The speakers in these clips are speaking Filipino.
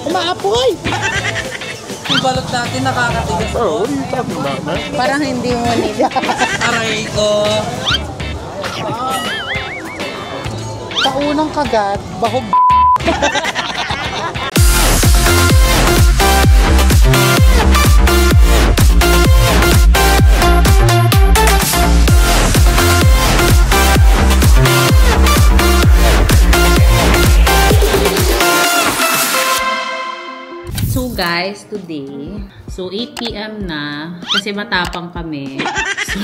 Umaapoy! Yung balot natin nakakatigas. Oh, what are you talking about, man? Parang hindi mo nila. Aray ko. Sa unang kagat, bahog. So guys, today, 8 PM na kasi matapang kami. So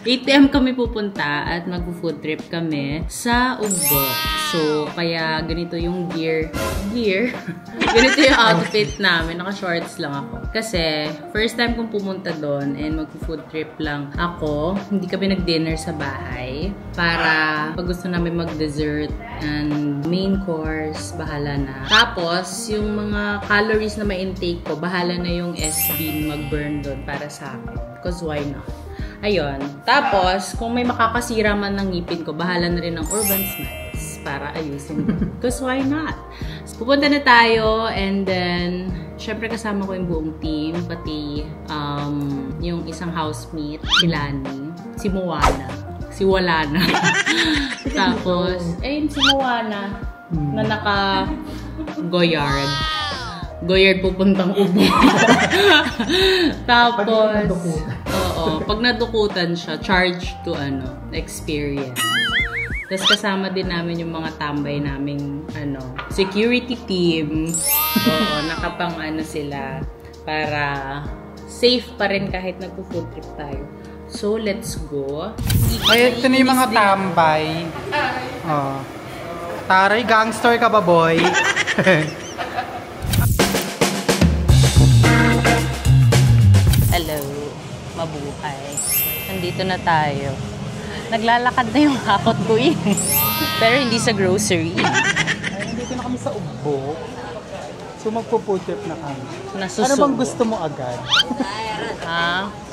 8 PM kami pupunta at mag-food trip kami sa Ugbo. So kaya ganito yung gear. Ganito yung outfit namin. Naka-shorts lang ako. Kasi first time kong pumunta doon and mag-food trip lang ako. Hindi kami nag-dinner sa bahay para pag gusto namin mag-dessert and main course, bahala na. Tapos yung mga calories na may intake ko, bahala na yung SB mag-burn doon para sa akin. Because why not? Ayun. Tapos, kung may makakasira man ng ngipin ko, bahala na rin ng Urban Smiles para ayusin ko. Because why not? So, pupunta na tayo and then, syempre kasama ko yung buong team, pati yung isang housemate, si Lani, si Moana, si Walana. Tapos, ayun si Moana na naka-goyard. Goyard pupuntang Ubo. Tapos, oo, pag nadukutan siya, charge to experience. Tapos kasama din namin yung mga tambay naming security team. Oo, nakapang sila para safe pa rin kahit nagpo-food trip tayo. So, let's go. Ay, ito na yung mga tambay. Oh. Taray, gangster ka ba, boy? Hello, mabuhay. Nandito na tayo. Naglalakad na yung hakot ko pero hindi sa grocery. Ay, nandito na kami sa Ugbo. So magpo-food trip na kami. Nasusunod. Ano bang gusto mo agad?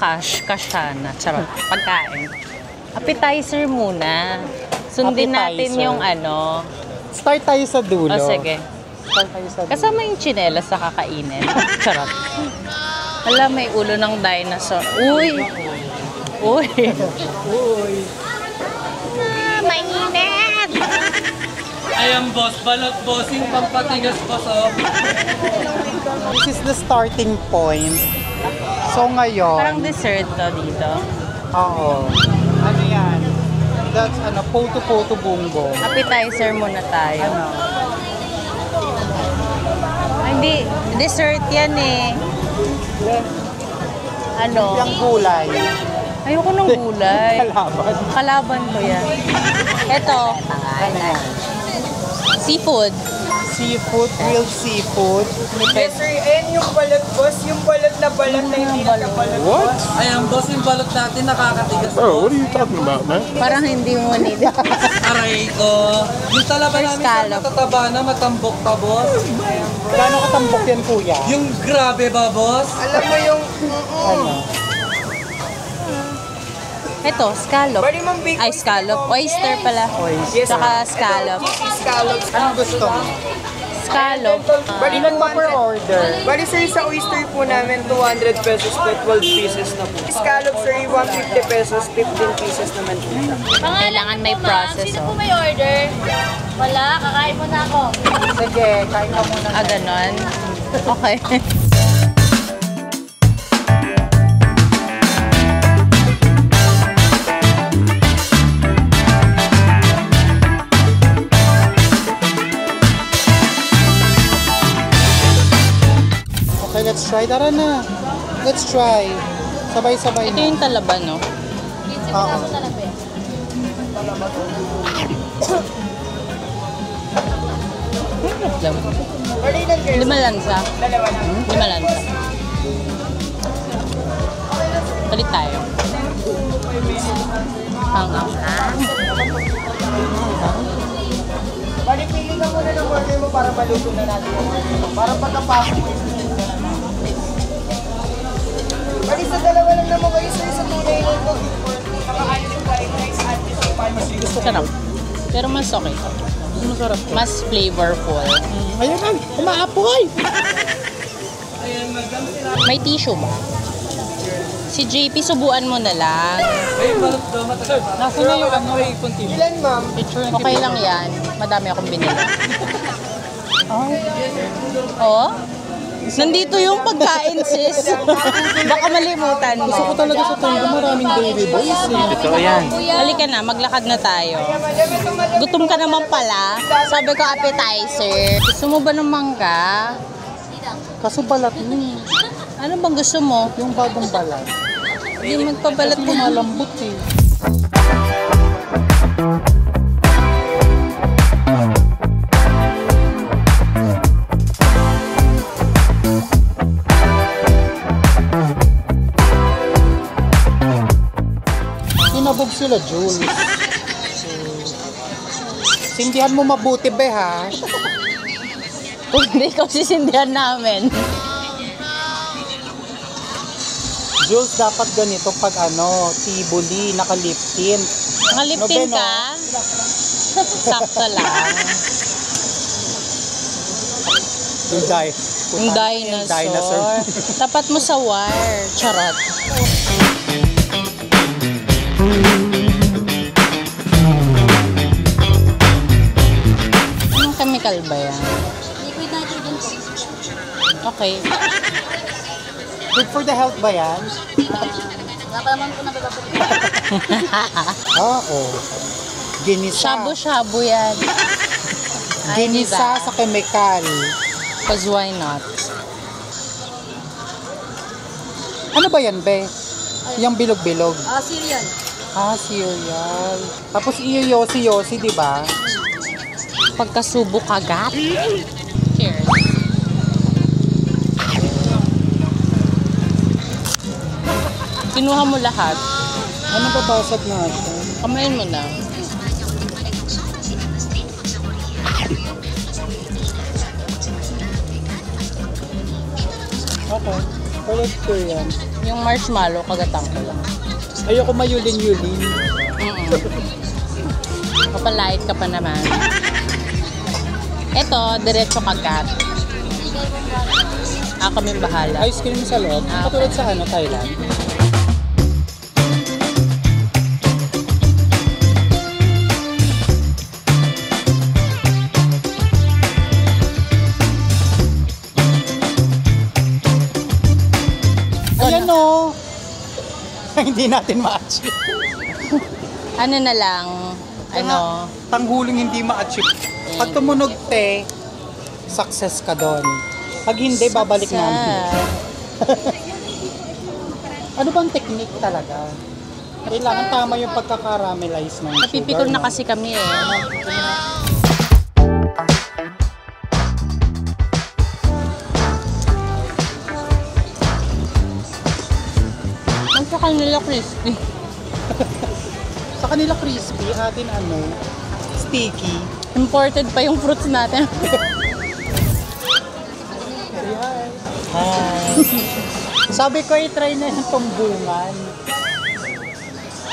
Cash sana. Charot. Pagkain. Appetizer muna. Sundin natin yung Start tayo sa dulo. O sige. Start tayo sa dulo. Kasama yung tsinelas sa kakainin. Charot. Hala, may ulo ng dinosaur. Uy! Uy! Uy! Mainit! Ayan boss, balot bossing pampatigas boss oh. This is the starting point. So ngayon... Parang dessert to dito. Oo. Ano yan? That's poto-poto bunggo. Appetizer muna tayo. Hindi, dessert yan eh. Yung gulay. Ayoko ng gulay. Kalaban. Kalaban ko yan. Ito. Seafood. Seafood, grilled seafood. Yes sir, ayan yung balot boss, yung balot na hindi na balot. What? Ayan boss, yung balot natin nakakatigas. Oh, what are you talking about, man? Parang hindi mo nila. Aray ko. Yung talaba namin sa matataba na, matambok pa boss. Gano'ng katambok yan, kuya? Yung grabe ba boss? Alam mo yung... Ito, scallop. Bali mong big Ay, scallop. Oyster pala. Oyster. Saka scallop. scallops. Anong gusto mo? Scallop. Bali Ilan ba per order? Bali sir, sa oyster po namin, 200 pesos po, 12 pieces na po. Scallops sir, 150 pesos, 15 pieces naman po siya. Kailangan may process. Sino po may order? Wala, kakain mo na ako. Sige, kain ka muna. Ganon. Okay. Okay, let's try. Tara na. Let's try. Sabay-sabay Ito na. yung talaba, no? Oo. Hindi malansa. Hindi malansa. Palit tayo. Bali, pili ka muna ng order mo para maluto na natin yung order mo. Para pagkapasok mo yung bali, sa dalawa lang naman kayo sir, sa tunay lang po. Naka-antim ka rin, next antim. Sarap. Pero mas okay. Masarap to. Mas flavorful. Ayan na, umaapoy! May tissue ba? Si JP, subuan mo na lang. Nasa na yung ano? Ilan, ma'am? Okay lang yan. Madami akong binili. Oh? Nandito yung pagkain, sis. Baka malimutan mo. Gusto ko talaga sa Tondo, maraming baby boys eh. Ito, ayan. Halika na, maglakad na tayo. Gutom ka naman pala. Sabi ko appetizer. Gusto mo ba ng mangga? Kaso balat mo. Ano bang gusto mo? Yung bagong balat. Hindi magpabalat Kasi ka. malambot eh. Kinabog sila, Jules. Sindihan mo mabuti, be, ha? Kung hindi ikaw sisindihan namin. Jules, dapat ganito pag ano, tibuli, nakalip tint. Nakaliptin Nobeno. ka? Sakto lang. Yung dinosaur. Tapat mo sa wire. Charot. Anong chemical ba yan? Liquid nitrogen. Okay. Good for the health ba yan? Wala pa naman po nababapit. Oo. Ginisa. Shabu-shabu yan. Ay, Ginisa diba? sa chemical. Cause why not? Ano ba yan, be? Yung bilog-bilog. Cereal. Cereal. Tapos iyo-yosi-yosi, di ba? Pagkasubo kagat. Cheers. Kinuha mo lahat. Ano babasag natin? Kamayin mo na. Okay. Correct ko yan. Yung marshmallow, kagatan ko lang. Ayoko mayulin-yulin. Papalait ka pa naman. Eto, diretso kagat. Kaming bahala. Ice cream sa loob. Katulad sa ano, Thailand. Ayan o! Hindi natin ma-achieve. Ano na lang, ano, Tanghuling hindi ma-achieve. Pag tumunog te, success ka doon. Pag hindi, babalik namin. Ano bang technique talaga? Kailangan tama yung pagkakaramelize ng sugar. napipikon na no? kasi kami eh. Ang sa kanila crispy. Sa kanila crispy, atin ano, sticky. Imported pa yung fruits natin. Hi. Sabi ko, i-try na yung tumbungan.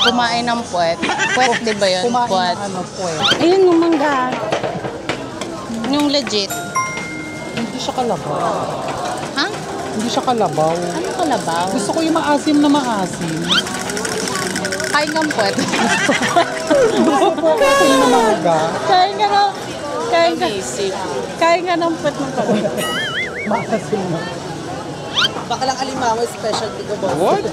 Kumain ng puwet. Puwet, di ba yun? Kumain Puwet. ng ano, puwet. Ayun yung mangga. Yung legit. Hindi siya kalabaw. Ha? Hindi siya kalabaw. Ano kalabaw? Gusto ko yung maasim na maasim. Kain ng puwet. Gusto ko asim na mangga. Kain ka ng... Kain ka ng puwet ng kami. Maasim na. Bakalang alimango specialty ko ba? What?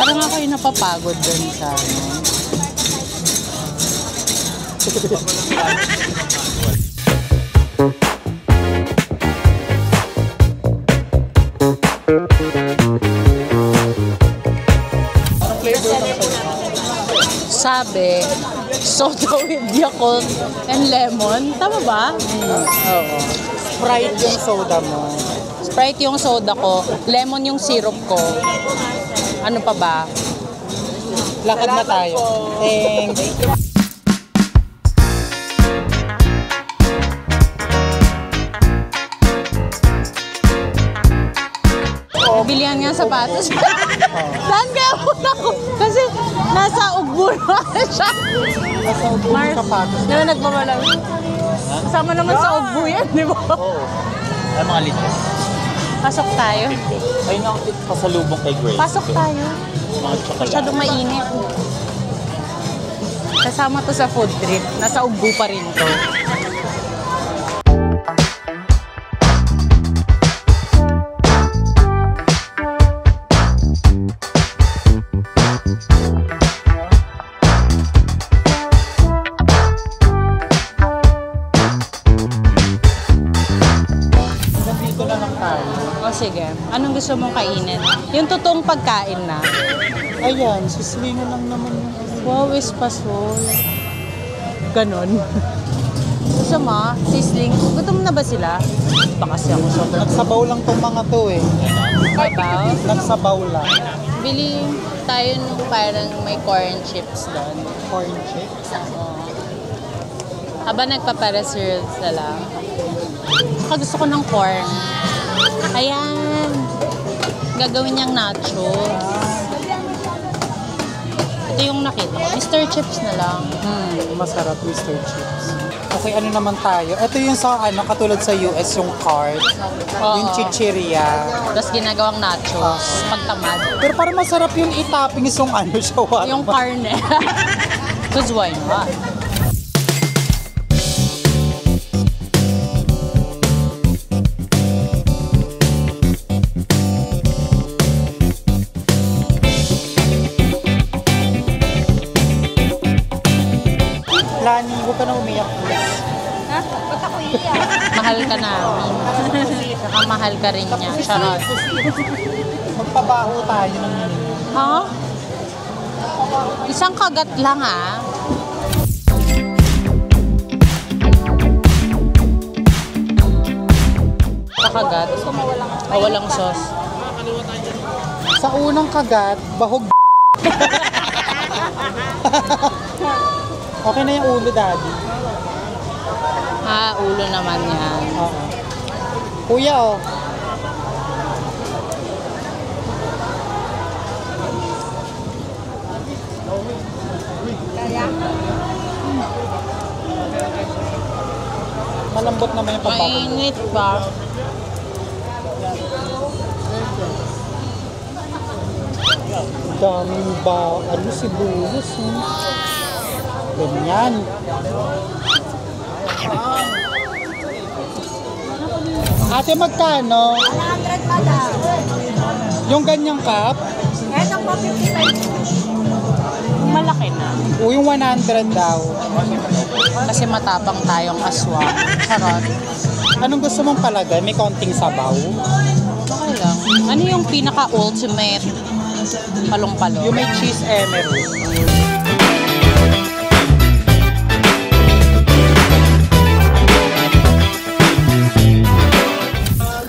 Parang ako yung napapagod dun sa ano. Sabi, soda with Yakult and lemon. Tama ba? Oo. Sprite yung soda mo. Sprite yung soda ko, lemon yung syrup ko. Ano pa ba? Lakad na tayo. Thanks. Bilihan nga sapatos. Saan kaya muna ko? Kasi nasa ugbo na siya. Nasa ubo ng sapatos. Di ba nagmamalang? Kasama naman sa ugbo yan, di ba? Oo. Ay, mga lito. Pasok tayo. Ay, nakakit pasalubong kay Grace. Pasok tayo. Mga chocolate. Masyadong mainit. Kasama to sa food trip. Nasa ugbo pa rin to. Nandito na lang tayo. O sige, anong gusto mong kainin? Yung totoong pagkain na. Ayan, sislingan lang naman yung Wow, espasol. Ganon. Gusto mo? Sisling? Gutom na ba sila? Baka siya ako sobrang Nagsabaw lang tong mga to eh. babaw. Nagsabaw lang. Bili tayo nung parang may corn chips doon. Corn chips. Habang nagpapareserve sila. Saka gusto ko ng corn. Ayan. Gagawin niyang nacho. Ito yung nakita ko. Mr. Chips na lang. Masarap, Mr. Chips. Okay, ano naman tayo? Ito yung sa ano, katulad sa US, yung cart. Oo. Yung chichirya. Tapos ginagawang nachos. Pagtamad. Pero parang masarap yung itopping yung ano, shawarma. Yung carne. Because why not? Lani, huwag ka na umiyak. Ha? Ba't ako iiyak? Mahal ka namin. Saka mahal ka rin niya. Charot. Magpabaho tayo ng minimum. Ha? Isang kagat lang ah. Kakagat. O walang sauce. Sa unang kagat, bahog. Okay na yung ulo, Daddy. Ah, ulo naman yan. Oo. Kuya, oh. Malambot naman yung pagbabago. Mainit pa. Daming ba, ano, sibuyas, oh. Ganyan. Ate, magkano? 100 pa daw. Yung ganyang cup? Ito po 55. Malaki na. O yung 100 daw. Kasi matapang tayong aswang. Charot. Anong gusto mong palagay? May konting sabaw? Okay lang. Ano yung pinaka-ultimate palong-palong? Yung may cheese emerald.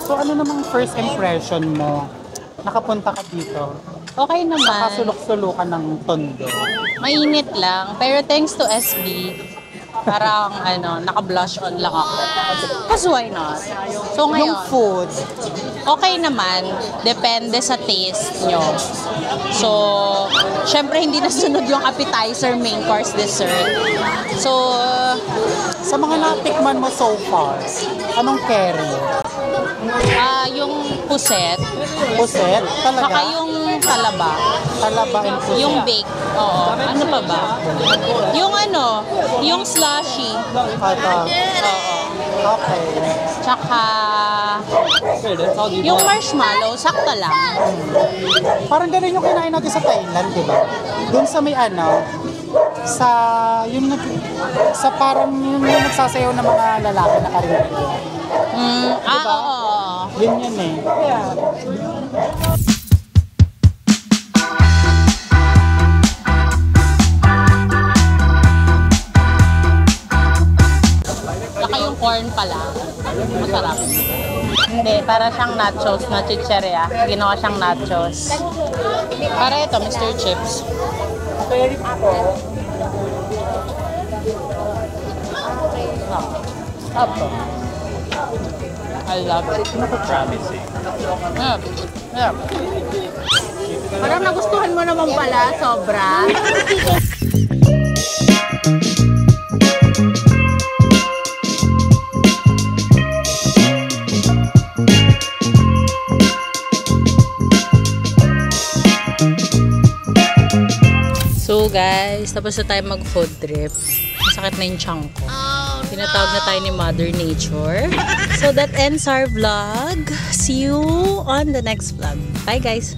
So ano namang first impression mo? Nakapunta ka dito. Okay naman. Nakasulok-sulukan ng tondo. Mainit lang. Pero thanks to SB, parang naka-blush on lang ako. Kasi why not? So Yung ngayon, food, okay naman. Depende sa taste nyo. So, syempre hindi nasunod yung appetizer, main course, dessert. So, sa mga natikman mo so far, anong carry? yung puset, Puset? saka Talaga? yung talaba, Talaba and puset? yung bake. Oo. Ano pa ba? Yung slushy. Ito. Oo. Okay. Tsaka, yung marshmallow, sakto lang. Parang ganun yung kinain natin sa Thailand, di ba? Doon sa may sa sa parang yung nagsasayaw ng mga lalaki na karinderya. Oo. Yun yun eh. Saka yung corn pala. Masarap. Hindi, para siyang nachos na chicheria. Ginawa siyang nachos. Para ito, Mr. Chips. Up. I love it. Promising. Yeah. Yeah. Parang nagustuhan mo naman pala, sobra. So guys, tapos na tayo mag-food trip. Masakit na yung tiyan ko. Tinatawag na tayo ni Mother Nature. So that ends our vlog. See you on the next vlog. Bye guys!